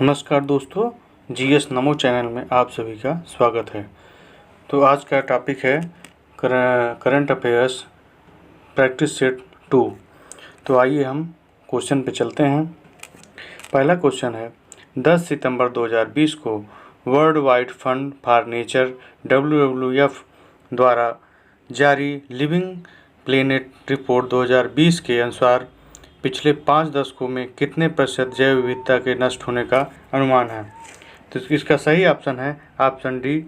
नमस्कार दोस्तों, जीएस नमो चैनल में आप सभी का स्वागत है। तो आज का टॉपिक है करंट अफेयर्स प्रैक्टिस सेट 2। तो आइए हम क्वेश्चन पे चलते हैं। पहला क्वेश्चन है 10 सितंबर 2020 को world wide fund for nature WWF द्वारा जारी लिविंग प्लेनेट रिपोर्ट 2020 के अनुसार पिछले 5 दशकों में कितने प्रतिशत जैव विविधता के नष्ट होने का अनुमान है। तो इसका सही ऑप्शन है ऑप्शन डी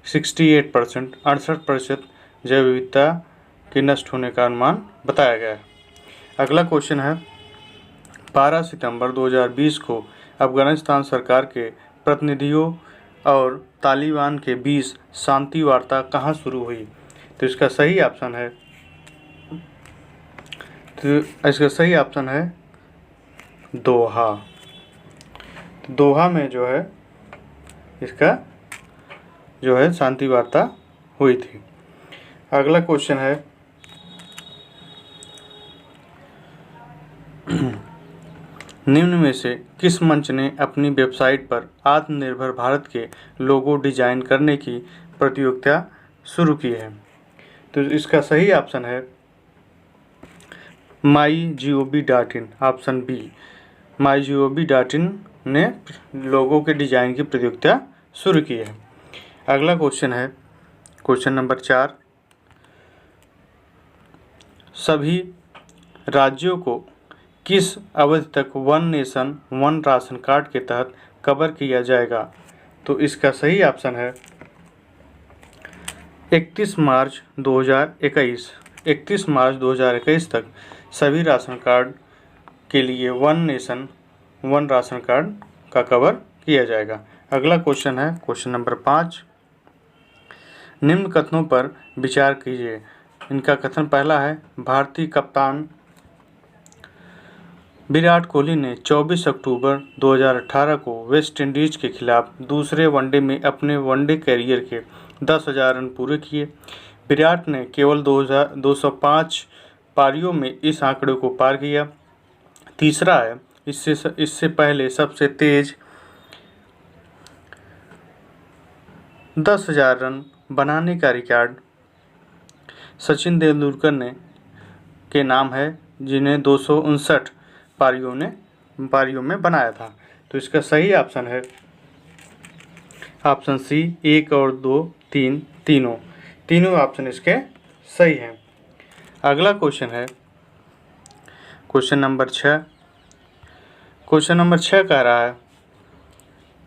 68%। 68% जैव विविधता के नष्ट होने का अनुमान बताया गया है। अगला क्वेश्चन है 12 सितंबर 2020 को अफगानिस्तान सरकार के प्रतिनिधियों और तालिबान के बीच शांति वार्ता कहाँ शुरू हुई। तो इसका सही ऑप्शन है दोहा। दोहा में इसका शांति वार्ता हुई थी। अगला क्वेश्चन है निम्न में से किस मंच ने अपनी वेबसाइट पर आत्मनिर्भर भारत के लोगो डिजाइन करने की प्रतियोगिता शुरू की है। तो इसका सही ऑप्शन है MyGov.in। ऑप्शन बी MyGov.in ने लोगों के डिजाइन की प्रतियोगिता शुरू की है। अगला क्वेश्चन है क्वेश्चन नंबर 4। सभी राज्यों को किस अवधि तक one nation one ration card के तहत कवर किया जाएगा। तो इसका सही ऑप्शन है 31 मार्च 2021। 31 मार्च 2021 तक सभी राशन कार्ड के लिए one nation one ration card का कवर किया जाएगा। अगला क्वेश्चन है क्वेश्चन नंबर 5। निम्न कथनों पर विचार कीजिए। इनका कथन पहला है भारतीय कप्तान विराट कोहली ने 24 अक्टूबर 2018 को वेस्ट इंडीज के खिलाफ दूसरे वनडे में अपने वनडे कैरियर के 10,000 रन पूरे किए। विराट ने केवल 205 पारियों में इस आंकड़े को पार किया। तीसरा है इससे पहले सबसे तेज 10,000 रन बनाने का रिकॉर्ड सचिन तेंदुलकर के नाम है, जिन्हें 259 पारियों में बनाया था। तो इसका सही ऑप्शन है ऑप्शन सी 1 और 2 3 तीनों ऑप्शन इसके सही हैं। अगला क्वेश्चन है क्वेश्चन नंबर 6। क्वेश्चन नंबर 6 कह रहा है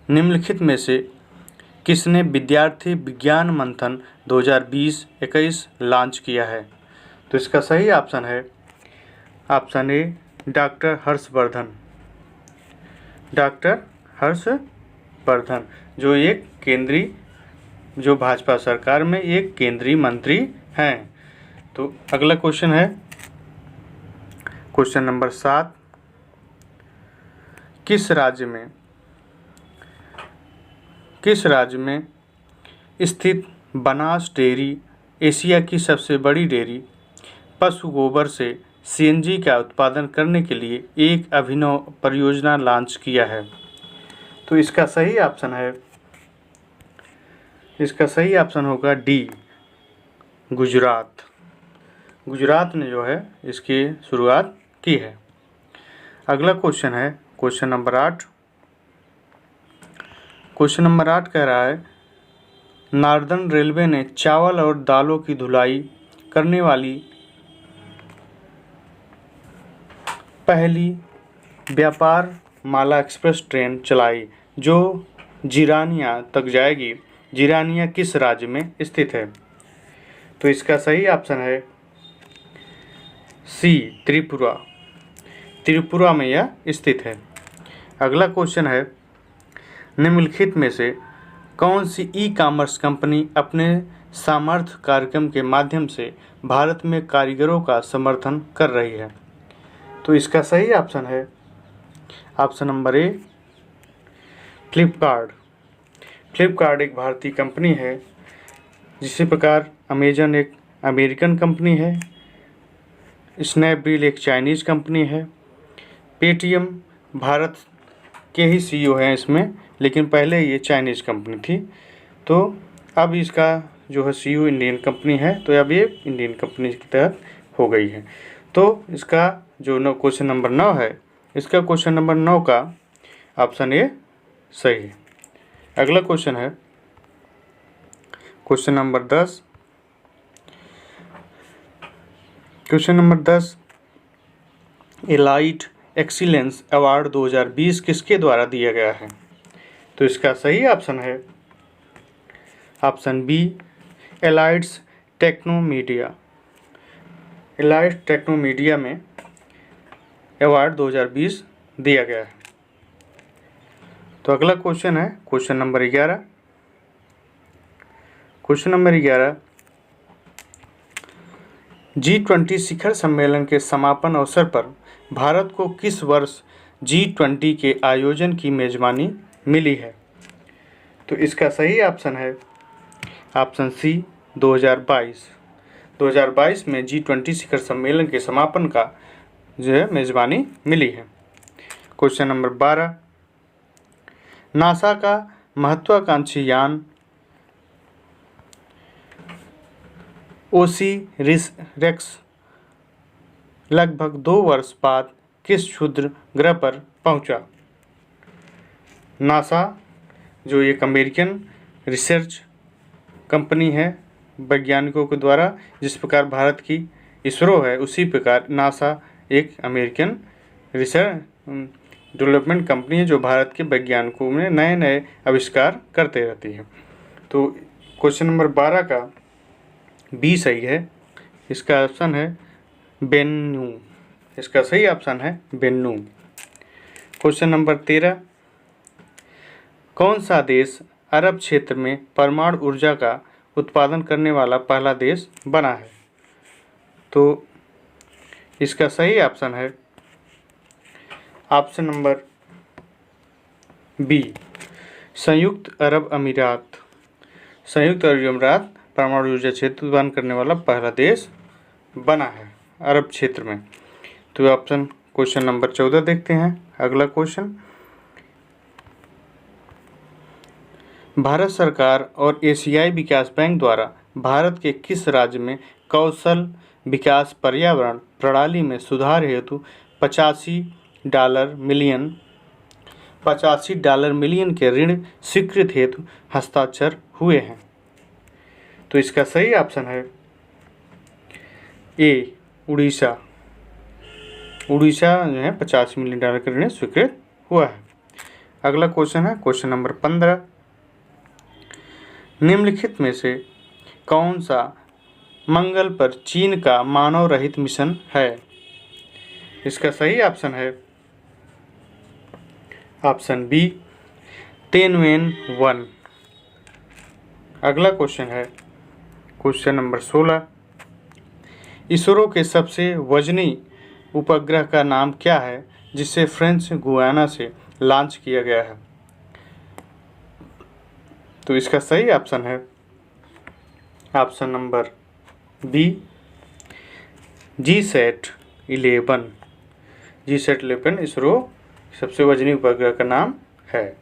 निम्नलिखित में से किसने विद्यार्थी विज्ञान मंथन 2020-21 लॉन्च किया है। तो इसका सही ऑप्शन है option A doctor Harshvardhan. Doctor Harshvardhan जो भाजपा सरकार में एक केंद्रीय मंत्री हैं। तो अगला क्वेश्चन है क्वेश्चन नंबर 7। किस राज्य में स्थित बनास डेयरी एशिया की सबसे बड़ी डेयरी पशु गोबर से सीएनजी का उत्पादन करने के लिए एक अभिनव परियोजना लॉन्च किया है। तो इसका सही ऑप्शन होगा डी गुजरात। गुजरात ने इसकी शुरुआत की है। अगला क्वेश्चन है क्वेश्चन नंबर 8। क्वेश्चन नंबर 8 कह रहा है नॉर्दर्न रेलवे ने चावल और दालों की ढुलाई करने वाली पहली व्यापार माला एक्सप्रेस ट्रेन चलाई, जो जिरानिया तक जाएगी। जिरानिया किस राज्य में स्थित है। तो इसका सही ऑप्शन है सी त्रिपुरा। त्रिपुरा में यह स्थित है। अगला क्वेश्चन है निम्नलिखित में से कौन सी ई-कॉमर्स कंपनी अपने सामर्थ्य कार्यक्रम के माध्यम से भारत में कारीगरों का समर्थन कर रही है। तो इसका सही ऑप्शन है option number A Flipkart. Flipkart एक भारतीय कंपनी है। जिसी प्रकार अमेजन एक अमेरिकन कंपनी है, स्नैपडील एक चाइनीज़ कंपनी है, पेटीएम भारत के ही सीईओ हैं इसमें, लेकिन पहले ये चाइनीज़ कंपनी थी। तो अब इसका जो है सीईओ इंडियन कंपनी है, तो अब ये इंडियन कंपनी के तहत हो गई है। तो इसका जो क्वेश्चन नंबर 9 है, इसका क्वेश्चन नंबर 9 का ऑप्शन ए सही है। अगला क्वेश्चन है question number 10। Question number 10, Elite Excellence Award 2020 किसके द्वारा दिया गया है? तो इसका सही ऑप्शन है option B, एलाइट्स Technomedia. Elite Technomedia में अवार्ड 2020 दिया गया है। तो अगला क्वेश्चन है question number 11। Question number 11, G20 शिखर सम्मेलन के समापन अवसर पर भारत को किस वर्ष G20 के आयोजन की मेजबानी मिली है? तो इसका सही ऑप्शन है ऑप्शन सी, 2022। 2022 में G20 शिखर सम्मेलन के समापन का जो है मेजबानी मिली है। क्वेश्चन नंबर 12, नासा का महत्वाकांक्षी यान ओसिरिस लगभग 2 वर्ष बाद किस क्षुद्र ग्रह पर पहुंचा? नासा जो एक अमेरिकन रिसर्च कंपनी है वैज्ञानिकों के द्वारा, जिस प्रकार भारत की इसरो है उसी प्रकार नासा एक अमेरिकन रिसर्च डेवलपमेंट कंपनी है जो भारत के वैज्ञानिकों में नए नए आविष्कार करते रहती है। तो क्वेश्चन नंबर 12 का बी सही है। इसका ऑप्शन है बेन्नू। इसका सही ऑप्शन है बेन्नू। क्वेश्चन नंबर 13, कौन सा देश अरब क्षेत्र में परमाणु ऊर्जा का उत्पादन करने वाला पहला देश बना है? तो इसका सही ऑप्शन है ऑप्शन नंबर बी, संयुक्त अरब अमीरात। संयुक्त अरब अमीरात परमाणु ऊर्जा क्षेत्र उत्पादन करने वाला पहला देश बना है अरब क्षेत्र में। तो ऑप्शन क्वेश्चन नंबर 14 देखते हैं। अगला क्वेश्चन, भारत सरकार और एशियाई विकास बैंक द्वारा भारत के किस राज्य में कौशल विकास पर्यावरण प्रणाली में सुधार हेतु $85 मिलियन के ऋण स्वीकृत हेतु हस्ताक्षर हुए हैं? तो इसका सही ऑप्शन है ए, उड़ीसा। उड़ीसा जो है $85 मिलियन का ऋण स्वीकृत हुआ है। अगला क्वेश्चन है क्वेश्चन नंबर 15, निम्नलिखित में से कौन सा मंगल पर चीन का मानव रहित मिशन है? इसका सही ऑप्शन है ऑप्शन बी, Tianwen-1। अगला क्वेश्चन है क्वेश्चन नंबर 16, इसरो के सबसे वजनी उपग्रह का नाम क्या है जिसे फ्रेंच गुयाना से लॉन्च किया गया है? तो इसका सही ऑप्शन है option number B, GSAT-11। GSAT-11 ISRO सबसे वजनी उपग्रह का नाम है।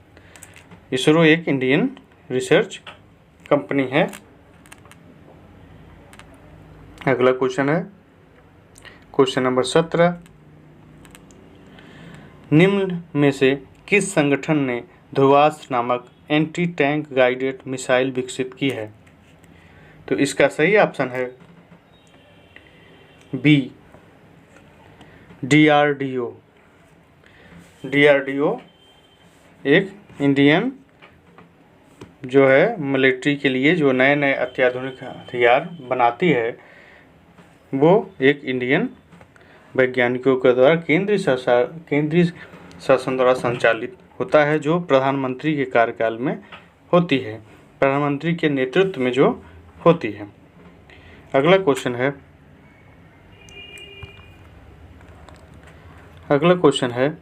इसरो एक इंडियन रिसर्च कंपनी है। अगला क्वेश्चन है क्वेश्चन नंबर 17, निम्न में से किस संगठन ने ध्रुवास्त्र नामक एंटी टैंक गाइडेड मिसाइल विकसित की है? तो इसका सही ऑप्शन है बी, DRDO। DRDO एक इंडियन जो है मिलिट्री के लिए जो नए नए अत्याधुनिक हथियार बनाती है, वो एक इंडियन वैज्ञानिकों के द्वारा केंद्रीय शासन द्वारा संचालित होता है, जो प्रधानमंत्री के कार्यकाल में होती है, प्रधानमंत्री के नेतृत्व में जो होती है। अगला क्वेश्चन है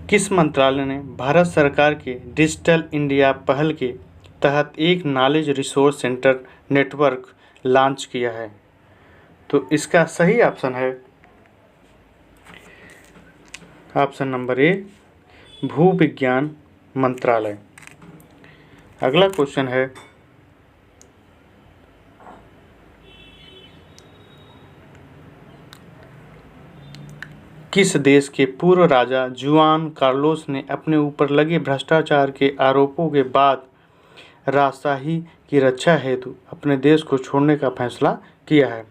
किस मंत्रालय ने भारत सरकार के डिजिटल इंडिया पहल के तहत एक knowledge resource centre network launch किया है? तो इसका सही ऑप्शन है ऑप्शन नंबर ए भू विज्ञान मंत्रालय। अगला क्वेश्चन है किस देश के पूर्व राजा जुआन कार्लोस ने अपने ऊपर लगे भ्रष्टाचार के आरोपों के बाद राजशाही की रक्षा हेतु अपने देश को छोड़ने का फैसला किया है?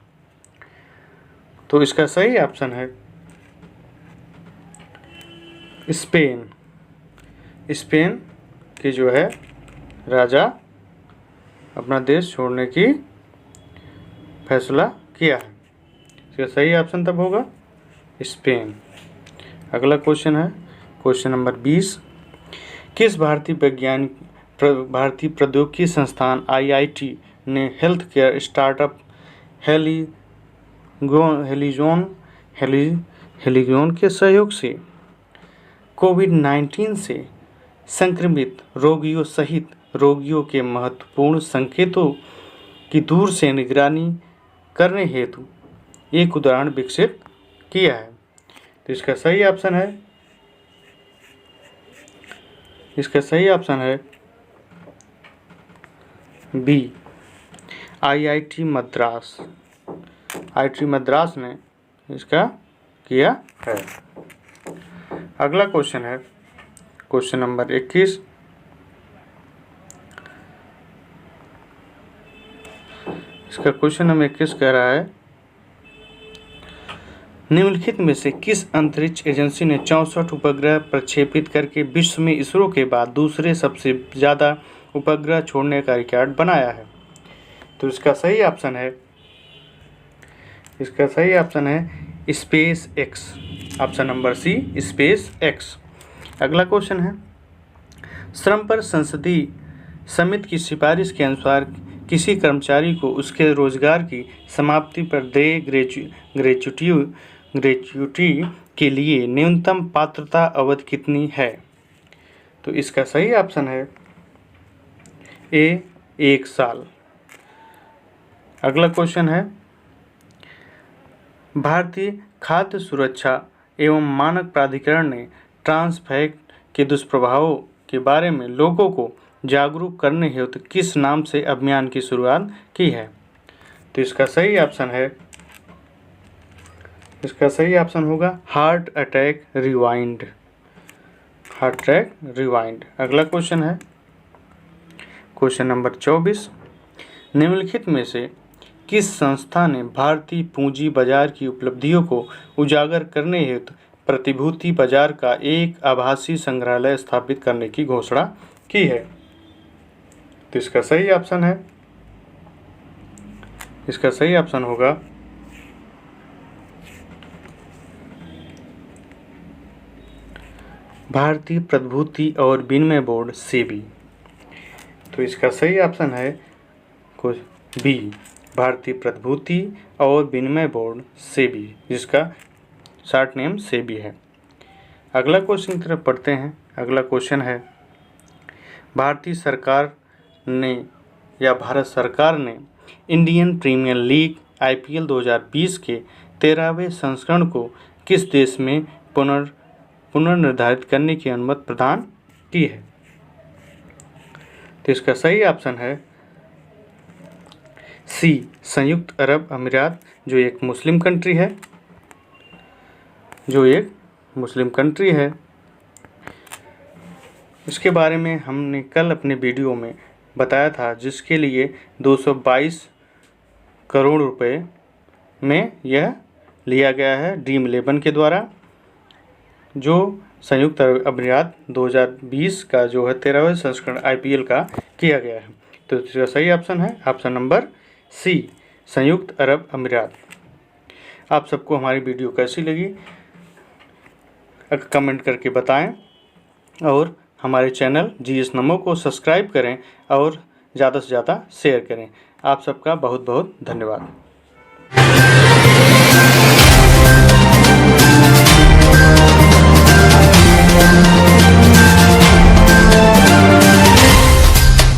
तो इसका सही ऑप्शन है स्पेन। स्पेन के जो है राजा अपना देश छोड़ने की फैसला किया है। इसका सही ऑप्शन तब होगा स्पेन। अगला क्वेश्चन है क्वेश्चन नंबर 20। किस भारतीय प्रौद्योगिकी संस्थान IIT ने हेल्थ केयर स्टार्टअप हेलिजोन के सहयोग से कोविड-19 से संक्रमित रोगियों सहित रोगियों के महत्वपूर्ण संकेतों की दूर से निगरानी करने हेतु एक उदाहरण विकसित किया है? तो इसका सही ऑप्शन है B IIT Madras. IIT Madras ने इसका किया है। अगला क्वेश्चन है क्वेश्चन नंबर 21। इसका क्वेश्चन नंबर 21 कह रहा है निम्नलिखित में से किस अंतरिक्ष एजेंसी ने 64 उपग्रह प्रक्षेपित करके विश्व में इसरो के बाद दूसरे सबसे ज़्यादा उपग्रह छोड़ने का रिकॉर्ड बनाया है? तो इसका सही ऑप्शन है SpaceX. Option number C SpaceX. अगला क्वेश्चन है श्रम पर संसदीय समिति की सिफारिश के अनुसार किसी कर्मचारी को उसके रोजगार की समाप्ति पर देय ग्रेच्युटी के लिए न्यूनतम पात्रता अवधि कितनी है? तो इसका सही ऑप्शन है ए 1 साल। अगला क्वेश्चन है भारतीय खाद्य सुरक्षा एवं मानक प्राधिकरण ने ट्रांस फैट के दुष्प्रभावों के बारे में लोगों को जागरूक करने हेतु किस नाम से अभियान की शुरुआत की है? तो इसका सही ऑप्शन होगा हार्ट अटैक रिवाइंड। अगला क्वेश्चन है क्वेश्चन नंबर 24। निम्नलिखित में से किस संस्था ने भारतीय पूंजी बाजार की उपलब्धियों को उजागर करने हेतु प्रतिभूति बाजार का एक आभासी संग्रहालय स्थापित करने की घोषणा की है? तो इसका सही ऑप्शन होगा भारतीय प्रतिभूति और विनिमय बोर्ड सेबी। तो इसका सही ऑप्शन है बी भारतीय प्रतिभूति और विनिमय बोर्ड सेबी, जिसका शॉर्ट नेम सेबी है। अगला क्वेश्चन की तरफ पढ़ते हैं। अगला क्वेश्चन है भारत सरकार ने इंडियन प्रीमियर लीग IPL 2020 के 13वें संस्करण को किस देश में पुनर्निर्धारित करने की अनुमति प्रदान की है? तो इसका सही ऑप्शन है सी संयुक्त अरब अमीरात, जो एक मुस्लिम कंट्री है। इसके बारे में हमने कल अपने वीडियो में बताया था, जिसके लिए 222 करोड़ रुपए में यह लिया गया है ड्रीम11 के द्वारा, जो संयुक्त अरब अमीरात 2020 का जो है 13वें संस्करण IPL का किया गया है। तो इसका सही ऑप्शन है ऑप्शन नंबर सी संयुक्त अरब अमीरात। आप सबको हमारी वीडियो कैसी लगी कमेंट करके बताएं और हमारे चैनल GS नमो को सब्सक्राइब करें और ज़्यादा से ज़्यादा शेयर करें। आप सबका बहुत बहुत धन्यवाद।